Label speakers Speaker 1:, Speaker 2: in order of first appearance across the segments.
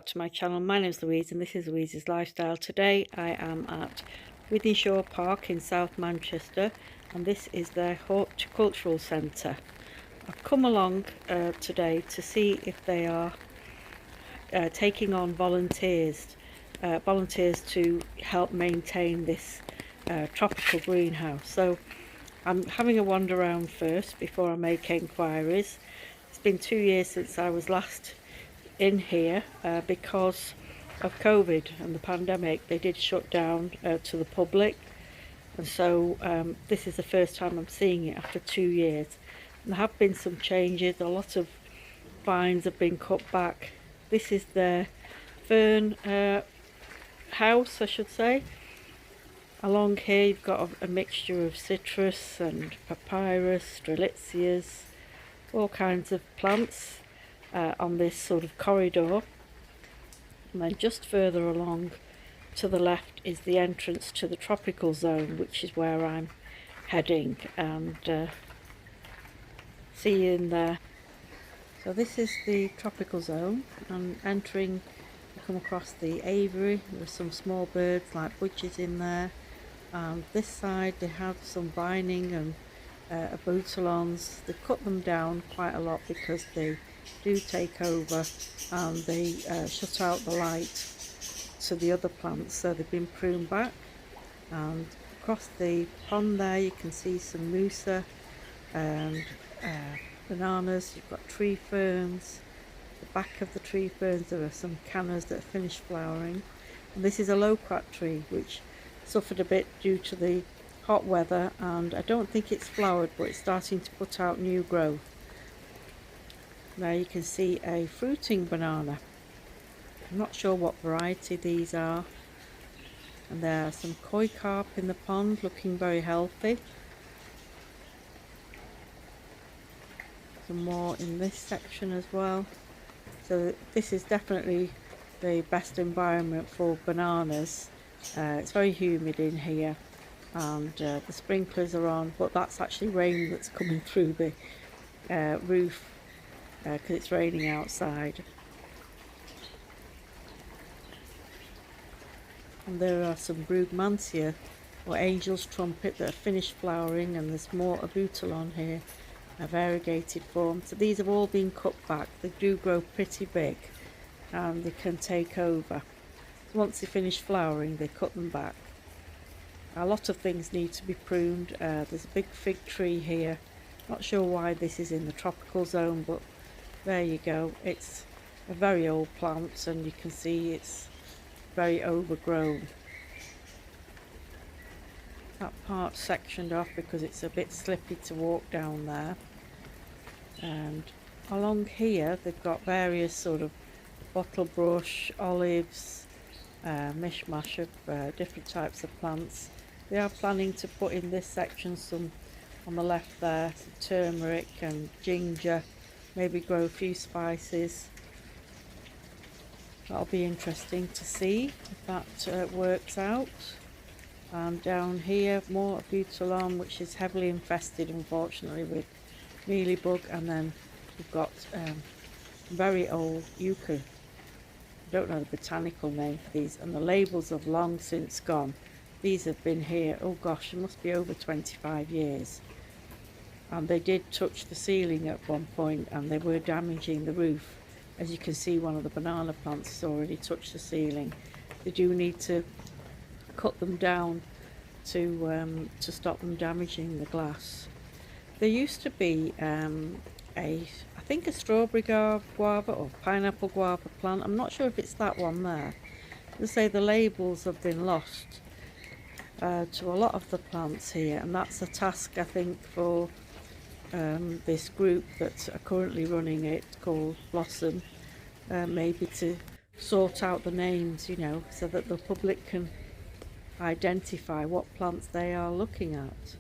Speaker 1: back to my channel. My name is Louise and this is Louise's Lifestyle. Today I am at Wythenshawe Park in South Manchester and this is their horticultural centre. I've come along today to see if they are taking on volunteers to help maintain this tropical greenhouse. So I'm having a wander around first before I make enquiries. It's been 2 years since I was last in here because of COVID and the pandemic. They did shut down to the public, and so this is the first time I'm seeing it after 2 years. And there have been some changes. A lot of vines have been cut back. This is their fern house, I should say. Along here you've got a mixture of citrus and papyrus, strelitzias, all kinds of plants on this sort of corridor. And then just further along to the left is the entrance to the tropical zone, which is where I'm heading, and see you in there. So this is the tropical zone, and entering you come across the aviary with some small birds like budgies in there. And this side they have some vining and abutilons. They cut them down quite a lot because they do take over and they shut out the light to the other plants, so they've been pruned back. And across the pond there you can see some musa and bananas. You've got tree ferns. The back of the tree ferns there are some cannas that are finished flowering, and this is a loquat tree which suffered a bit due to the hot weather, and I don't think it's flowered, but it's starting to put out new growth. Now you can see a fruiting banana. I'm not sure what variety these are. And there are some koi carp in the pond looking very healthy. Some more in this section as well. So this is definitely the best environment for bananas. It's very humid in here, and the sprinklers are on, but that's actually rain that's coming through the roof because it's raining outside. And there are some brugmansia or angel's trumpet that are finished flowering, and there's more abutilon here, a variegated form. So these have all been cut back. They do grow pretty big and they can take over. Once they finish flowering they cut them back. A lot of things need to be pruned. There's a big fig tree here. Not sure why this is in the tropical zone, but there you go. It's a very old plant and you can see it's very overgrown. That part's sectioned off because it's a bit slippy to walk down there. And along here they've got various sort of bottle brush, olives, mishmash of different types of plants. They are planning to put in this section some, on the left there, some turmeric and ginger, maybe grow a few spices. That'll be interesting to see if that works out. And down here more abutilon, which is heavily infested unfortunately with mealybug, and then we've got very old yucca. I don't know the botanical name for these, and the labels have long since gone. These have been here, oh gosh, it must be over 25 years. And they did touch the ceiling at one point and they were damaging the roof. As you can see, one of the banana plants has already touched the ceiling. They do need to cut them down to stop them damaging the glass. There used to be I think a strawberry guava or pineapple guava plant. I'm not sure if it's that one there. They say the labels have been lost to a lot of the plants here, and that's a task I think for this group that are currently running it, called Blossom, maybe to sort out the names, you know, so that the public can identify what plants they are looking at.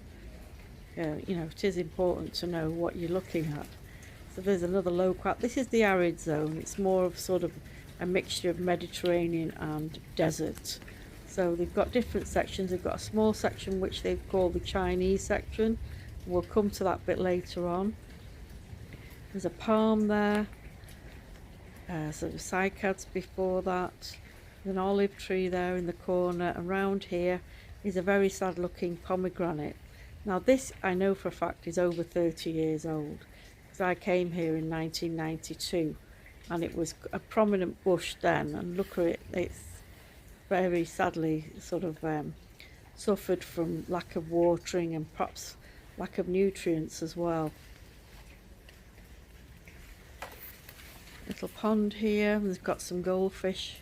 Speaker 1: You know, it is important to know what you're looking at. So there's another loquat. This is the arid zone. It's more of sort of a mixture of Mediterranean and desert. So they've got different sections. They've got a small section which they've called the Chinese section. We'll come to that bit later on. There's a palm there. So the cycads before that, an olive tree there in the corner. Around here is a very sad looking pomegranate. Now this I know for a fact is over 30 years old, because I came here in 1992 and it was a prominent bush then, and look at it, it's very sadly sort of suffered from lack of watering and perhaps lack of nutrients as well. Little pond here, there's got some goldfish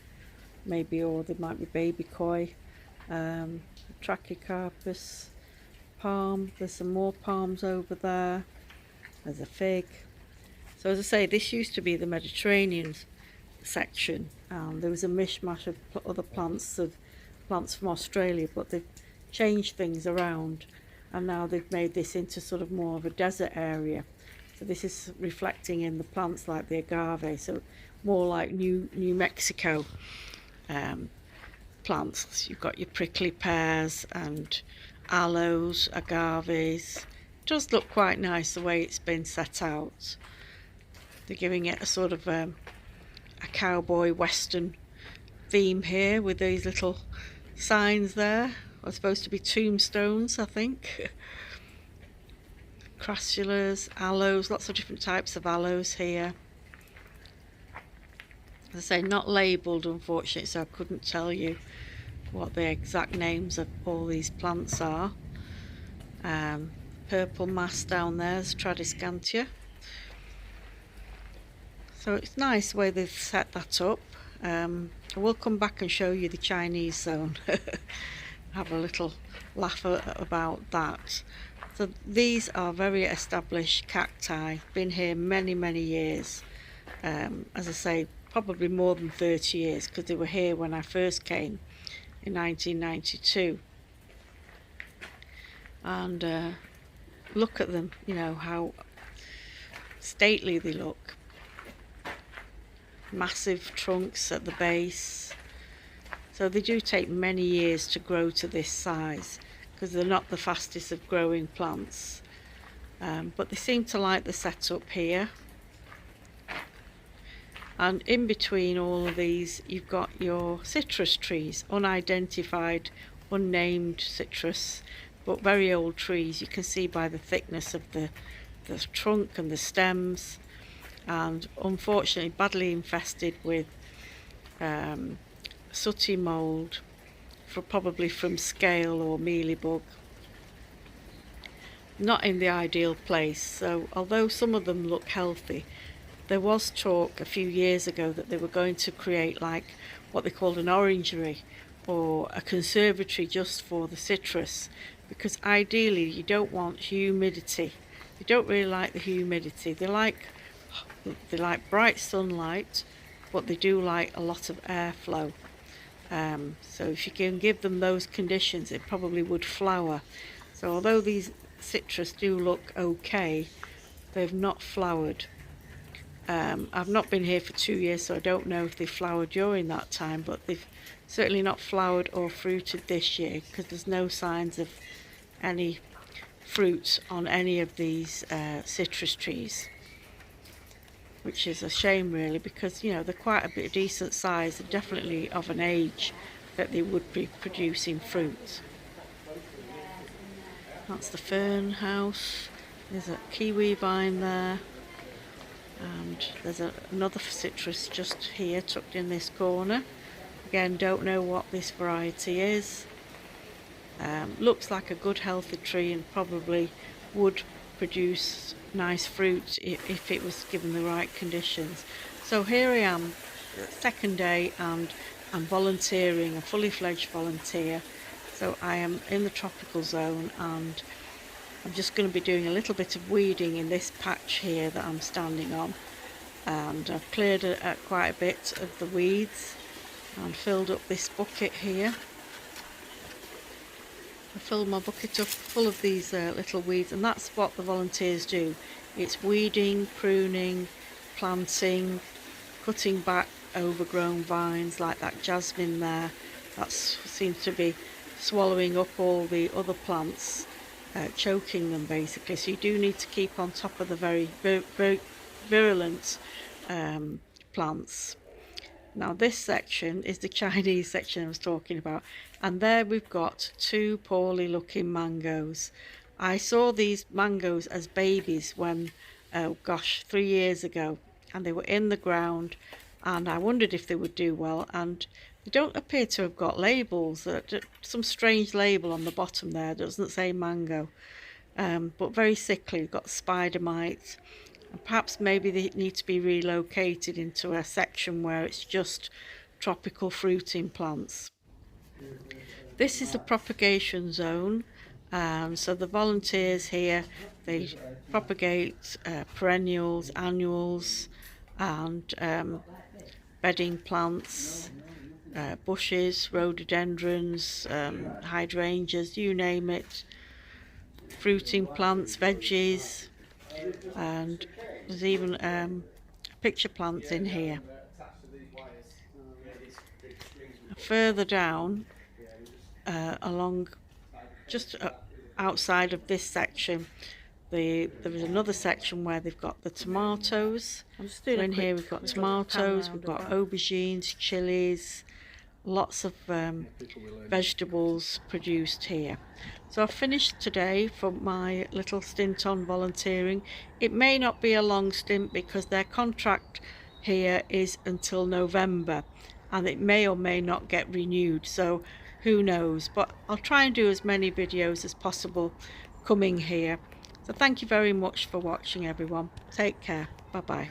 Speaker 1: maybe, or there might be baby koi, trachycarpus, palm, there's some more palms over there, there's a fig. So as I say, this used to be the Mediterranean section. There was a mishmash of other plants from Australia, but they've changed things around and now they've made this into sort of more of a desert area. So this is reflecting in the plants like the agave, so more like New Mexico plants. You've got your prickly pears and aloes, agaves. It does look quite nice the way it's been set out. They're giving it a sort of a cowboy western theme here with these little signs there. Are supposed to be tombstones, I think. Crassulas, aloes, lots of different types of aloes here. As I say, not labelled unfortunately, so I couldn't tell you what the exact names of all these plants are. Purple mass down there is Tradescantia. So it's nice the way they've set that up. I will come back and show you the Chinese zone. Have a little laugh about that. So these are very established cacti, been here many years. As I say, probably more than 30 years, because they were here when I first came in 1992. And look at them, you know, how stately they look. Massive trunks at the base. So they do take many years to grow to this size, because they're not the fastest of growing plants. But they seem to like the setup here. And in between all of these, you've got your citrus trees, unidentified, unnamed citrus, but very old trees. You can see by the thickness of the trunk and the stems, and unfortunately badly infested with sooty mould, probably from scale or mealybug. Not in the ideal place. So although some of them look healthy, there was talk a few years ago that they were going to create like what they called an orangery or a conservatory just for the citrus, because ideally you don't want humidity. They don't really like the humidity. They like bright sunlight, but they do like a lot of airflow. So if you can give them those conditions, it probably would flower. So although these citrus do look okay, they've not flowered. I've not been here for 2 years, so I don't know if they flowered during that time, but they've certainly not flowered or fruited this year, because there's no signs of any fruit on any of these citrus trees, which is a shame really, because you know they're quite a bit decent size and definitely of an age that they would be producing fruit. That's the fern house. There's a kiwi vine there, and there's another citrus just here tucked in this corner. Again, don't know what this variety is. Looks like a good healthy tree and probably would produce nice fruit if it was given the right conditions. So here I am, second day, and I'm volunteering, a fully fledged volunteer. So I am in the tropical zone, and I'm just going to be doing a little bit of weeding in this patch here that I'm standing on, and I've cleared quite a bit of the weeds and filled up this bucket here. I filled my bucket up full of these little weeds, and that's what the volunteers do. It's weeding, pruning, planting, cutting back overgrown vines like that jasmine there. That seems to be swallowing up all the other plants, choking them basically. So you do need to keep on top of the very virulent plants. Now this section is the Chinese section I was talking about, and there we've got two poorly looking mangoes. I saw these mangoes as babies when, oh gosh, 3 years ago, and they were in the ground, and I wondered if they would do well, and they don't appear to have got labels. Some strange label on the bottom there, doesn't say mango, but very sickly. We've got spider mites, and perhaps maybe they need to be relocated into a section where it's just tropical fruiting plants. This is the propagation zone, so the volunteers here, they propagate perennials, annuals, and bedding plants, bushes, rhododendrons, hydrangeas, you name it, fruiting plants, veggies, and there's even picture plants in here. Further down, along just outside of this section, there is another section where they've got the tomatoes. So in here we've got tomatoes, we've got aubergines, chilies, lots of vegetables produced here. So I've finished today for my little stint on volunteering. It may not be a long stint because their contract here is until November, and it may or may not get renewed, so who knows, but I'll try and do as many videos as possible coming here. So thank you very much for watching, everyone. Take care. Bye bye.